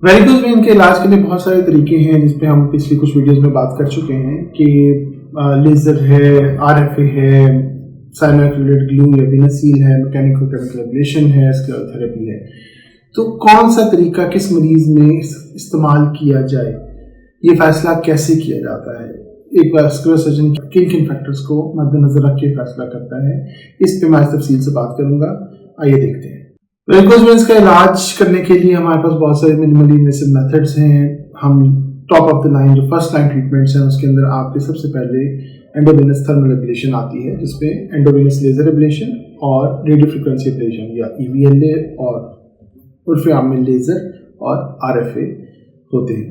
Varicose vein के इलाज के लिए बहुत सारे तरीके हैं जिसपे हम पिछली कुछ वीडियोस में बात कर चुके हैं कि लेजर है, आरएफए है, साइनोएक्रिलेट ग्लू या वेनासील है, मैकेनिको केमिकल एब्लेशन है, स्क्लेरोथेरेपी है। तो कौन सा तरीका किस मरीज में इस्तेमाल किया जाए, ये फैसला कैसे किया जाता है। एक वैस्कुलर सर्जन किन किन फैक्टर्स को मद्देनजर रख के फैसला करता है, इस पे मैं तफसील से बात करूंगा। आइए देखते हैं। वेरिकोज वेन्स का इलाज करने के लिए हमारे पास बहुत सारे मिनिमली इन्वेसिव मेथड्स हैं। हम टॉप ऑफ द लाइन जो फर्स्ट लाइन ट्रीटमेंट्स हैं उसके अंदर आपके सबसे पहले एंडोवेनस थर्मल एब्लेशन आती है, जिसमें एंडोवेनस लेजर एब्लेशन और रेडियो फ्रीक्वेंसी एब्लेशन या EVLA और उर्फे आम में लेजर और RFA होते हैं।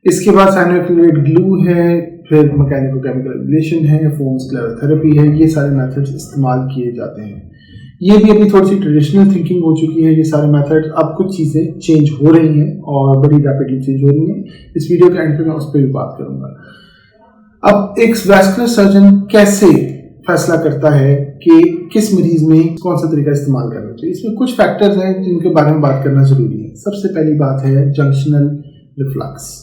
इसके बाद साइनोएक्रिलेट ग्लू है, फिर मैकेनिको केमिकल एब्लेशन है, फोम स्क्लेरोथेरेपी है। ये सारे मेथड्स इस्तेमाल किए जाते हैं। ये भी अभी थोड़ी सी ट्रेडिशनल थिंकिंग हो चुकी है। ये सारे मेथड्स, अब कुछ चीज़ें चेंज हो रही हैं और बड़ी रैपिडली चेंज हो रही हैं। इस वीडियो के एंड पे मैं उस पर भी बात करूंगा। अब एक वैस्कुलर सर्जन कैसे फैसला करता है कि किस मरीज में कौन सा तरीका इस्तेमाल करना चाहिए। इसमें कुछ फैक्टर्स हैं जिनके बारे में बात करना जरूरी है। सबसे पहली बात है जंक्शनल रिफ्लक्स।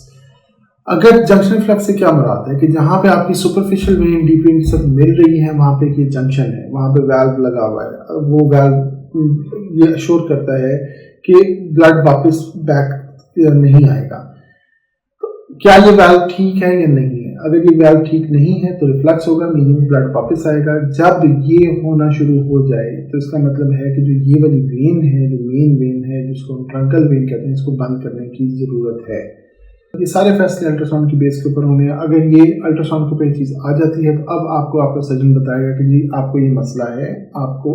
अगर जंक्शनल रिफ्लक्स से क्या मुराद है कि जहाँ पे आपकी सुपरफिशियल वेन डीप वेन के साथ मिल रही है, वहाँ पे ये जंक्शन है, वहाँ पे वाल्व लगा हुआ है। वो वाल्व ये अश्योर करता है कि ब्लड वापस बैक नहीं आएगा। तो क्या ये वाल्व ठीक है या नहीं है? अगर ये वाल्व ठीक नहीं है तो रिफ्लक्स होगा, मीनिंग ब्लड वापस आएगा। जब ये होना शुरू हो जाए तो इसका मतलब है कि जो ये वाली वेन है, जो मेन वेन है, जिसको हम ट्रंकल वेन कहते हैं, इसको बंद करने की जरूरत है। ये सारे फैसले अल्ट्रासाउंड की बेस के ऊपर होने हैं। अगर ये अल्ट्रासाउंड के ऊपर चीज़ आ जाती है तो अब आपको आपका सर्जन बताएगा कि जी आपको ये मसला है, आपको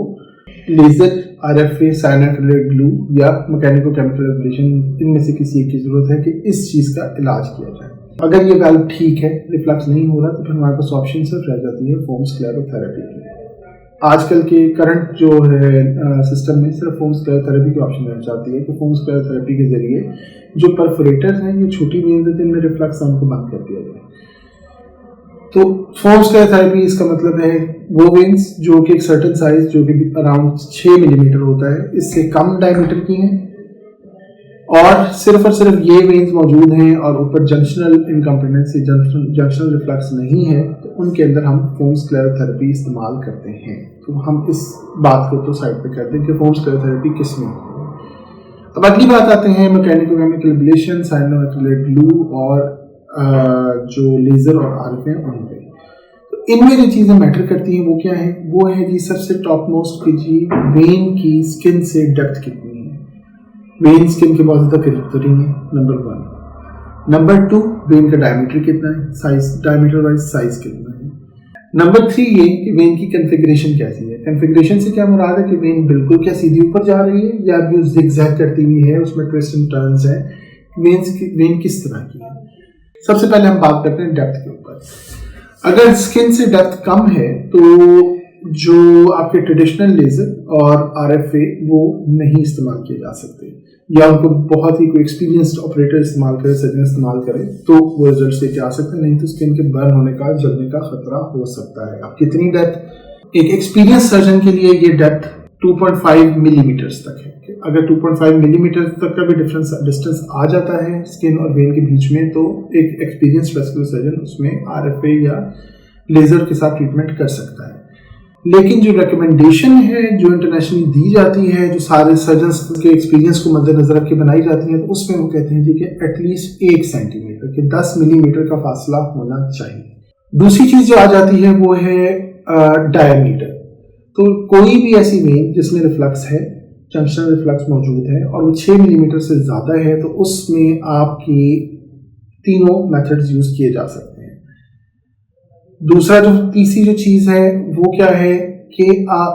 लेजर, RFA, साइनोएक्रिलेट ग्लू या मैकेनिको केमिकल एब्लेशन, इनमें से किसी एक की जरूरत है कि इस चीज़ का इलाज किया जाए। अगर ये वाल्व ठीक है, रिफ्लक्स नहीं हो रहा, तो फिर हमारे पास ऑप्शन सिर्फ रह जाती है फोम स्क्लेरोथेरेपी की। आजकल के करंट जो है सिस्टम में सिर्फ फोम स्क्लेरोथेरेपी की ऑप्शन रह जाती है कि फोम स्क्लेरोथेरेपी के जरिए जो परफोरेटर्स हैं, ये छोटी वेन्स हैं जिनमें रिफ्लक्स है, उनको बंद कर दिया जाए। तो फोम स्क्लेरोथेरेपी इसका मतलब है वो वेन्स जो कि एक सर्टेन साइज, जो कि अराउंड 6 मिलीमीटर होता है, इससे कम डायमीटर की हैं और सिर्फ ये वेन्स मौजूद हैं और ऊपर जंक्शनल इनकम्पिटेंस, जंक्शनल रिफ्लक्स नहीं है, तो उनके अंदर हम फोम स्क्लेरोथेरेपी इस्तेमाल करते हैं। तो हम इस बात को तो साइड पे करते हैं कि फोम स्क्लेरोथेरेपी किस में। अब अगली बात आते हैं मैकेनिको केमिकल एब्लेशन, साइनोएक्रिलेट ग्लू और जो लेजर और RFA उन पे। तो इनमें जो चीज़ें मैटर करती हैं वो क्या है? वो है जी सबसे टॉप मोस्ट कि जी वेन की स्किन से डेप्थ कितनी है। वेन स्किन के बहुत ज़्यादा करीब तो नहीं है, नंबर 1। नंबर 2, वेन का डायमीटर कितना है, साइज, डायमीटर वाइज साइज कितना है। नंबर 3 ये कि वेन की कन्फिग्रेशन कैसी है। कन्फिग्रेशन से क्या मुराद है कि वेन बिल्कुल क्या सीधी ऊपर जा रही है या जो जिगजैग करती हुई है, उसमें ट्विस्ट एंड टर्न्स है। वेन किस तरह की है। सबसे पहले हम बात करते हैं डेप्थ के ऊपर। अगर स्किन से डेप्थ कम है तो जो आपके ट्रेडिशनल लेजर और RFA वो नहीं इस्तेमाल किए जा सकते, या उनको बहुत ही कोई एक्सपीरियंस्ड ऑपरेटर इस्तेमाल करे, सर्जन इस्तेमाल करे, तो वो रिजल्ट से आ सकते हैं। नहीं तो स्किन के बर्न होने का, जलने का खतरा हो सकता है। अब कितनी डेप्थ? एक एक्सपीरियंस सर्जन के लिए ये डेप्थ 2.5 मिलीमीटर्स तक है। अगर 2.5 मिलीमीटर तक का भी डिस्टेंस आ जाता है स्किन और वेन के बीच में, तो एक एक्सपीरियंस्ड वैस्कुलर सर्जन उसमें RFA या लेजर के साथ ट्रीटमेंट कर सकता है। लेकिन जो रिकमेंडेशन है जो इंटरनेशनली दी जाती है, जो सारे सर्जन्स के एक्सपीरियंस को मद्देनजर रख के बनाई जाती है, तो उसमें वो कहते हैं जी कि एटलीस्ट 1 सेंटीमीटर के 10 मिलीमीटर का फासला होना चाहिए। दूसरी चीज जो आ जाती है वो है डायमीटर। तो कोई भी ऐसी वेन जिसमें रिफ्लक्स है, जंक्शनल रिफ्लक्स मौजूद है और वो 6 मिलीमीटर से ज्यादा है, तो उसमें आपकी तीनों मेथड्स यूज किए जा सकते हैं। दूसरा जो तीसरी जो चीज है वो क्या है कि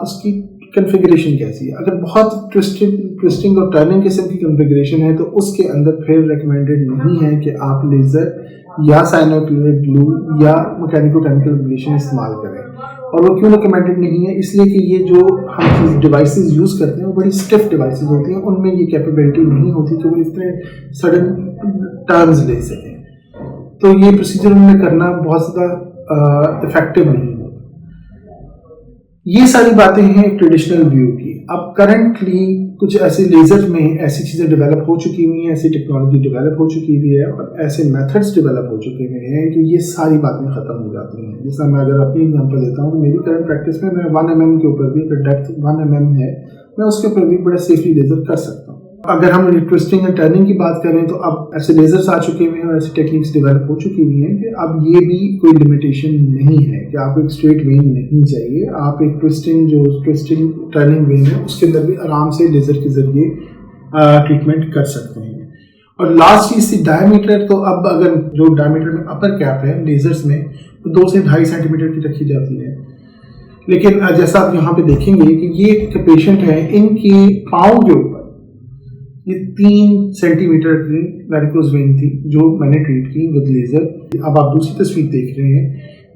उसकी कन्फिगरेशन कैसी है। अगर बहुत ट्विस्टिंग और टर्निंग किस्म की कन्फिगरेशन है तो उसके अंदर फिर रिकमेंडेड नहीं है कि आप लेजर या साइनोएक्रिलेट ग्लू या मैकेनिको केमिकल एब्लेशन इस्तेमाल करें। और वो क्यों रिकमेंडेड नहीं है? इसलिए कि ये जो हम डिवाइसेस यूज करते हैं वो बड़ी स्टिफ डिवाइसेस होती हैं, उनमें ये कैपेबिलिटी नहीं होती कि वो इतने सडन टर्न्स ले सकें। तो ये प्रोसीजर उन्हें करना बहुत ज़्यादा इफेक्टिव नहीं होता। ये सारी बातें हैं ट्रेडिशनल व्यू की। अब करंटली कुछ ऐसे लेजर में ऐसी चीज़ें डेवलप हो चुकी हुई हैं, ऐसी टेक्नोलॉजी डेवलप हो चुकी हुई है और ऐसे मेथड्स डेवलप हो चुके हुए हैं कि ये सारी बातें ख़त्म हो जाती हैं। जैसा मैं अगर अपनी एग्जांपल लेता हूँ, मेरी करंट प्रैक्टिस में मैं 1 mm के ऊपर भी, अगर डेप्थ 1 mm है, मैं उसके ऊपर भी बड़ा सेफली लेजर कर सकता हूँ। अगर हम ट्विस्टिंग एंड टर्निंग की बात करें तो अब ऐसे लेजर्स आ चुके हुए हैं और ऐसी टेक्निक्स डेवलप हो चुकी हुई हैं कि अब ये भी कोई लिमिटेशन नहीं है कि आपको एक स्ट्रेट वेन नहीं चाहिए। आप एक ट्विस्टिंग टर्निंग वेन है उसके अंदर भी आराम से लेजर के जरिए ट्रीटमेंट कर सकते हैं। और लास्ट चीज थी डायमीटर। तो अब अगर जो डायमीटर में अपर कैप है लेजर्स में तो 2 से 2.5 सेंटीमीटर की रखी जाती है, लेकिन जैसा आप यहाँ पे देखेंगे कि ये एक पेशेंट है, इनके पाँव के ऊपर ये 3 सेंटीमीटर की वैरिकोज वेन थी जो मैंने ट्रीट की विद लेजर। अब आप दूसरी तस्वीर देख रहे हैं,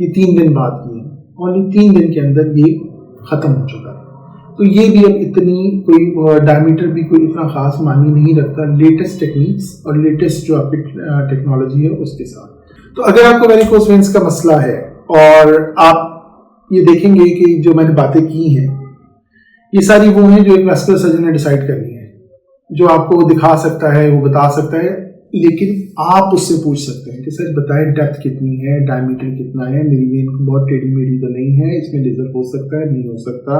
ये 3 दिन बाद की है और ये 3 दिन के अंदर ये खत्म हो चुका है। तो ये भी अब इतनी कोई डायमीटर भी कोई इतना खास मानी नहीं रखता लेटेस्ट टेक्निक्स और लेटेस्ट जो आपकी टेक्नोलॉजी है उसके साथ। तो अगर आपको वैरिकोज वेन्स का मसला है और आप ये देखेंगे कि जो मैंने बातें की हैं ये सारी वो हैं जो एक वैस्कुलर सर्जन ने डिसाइड करनी है, जो आपको दिखा सकता है, वो बता सकता है, लेकिन आप उससे पूछ सकते हैं कि सर बताएं डेप्थ कितनी है, डायमीटर कितना है, मेरी वेन बहुत टेढ़ी मेढ़ी तो नहीं है, इसमें लेजर हो सकता है नहीं हो सकता,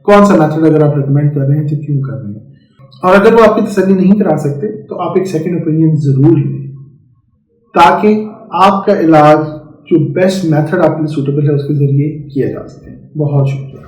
कौन सा मेथड अगर आप रिकमेंड कर रहे हैं तो क्यों कर रहे हैं। और अगर वो आपकी तसल्ली नहीं करा सकते तो आप एक सेकंड ओपिनियन जरूर लें ताकि आपका इलाज जो बेस्ट मेथड आपके लिए सूटेबल है उसके जरिए किया जा सके। बहुत शुक्रिया।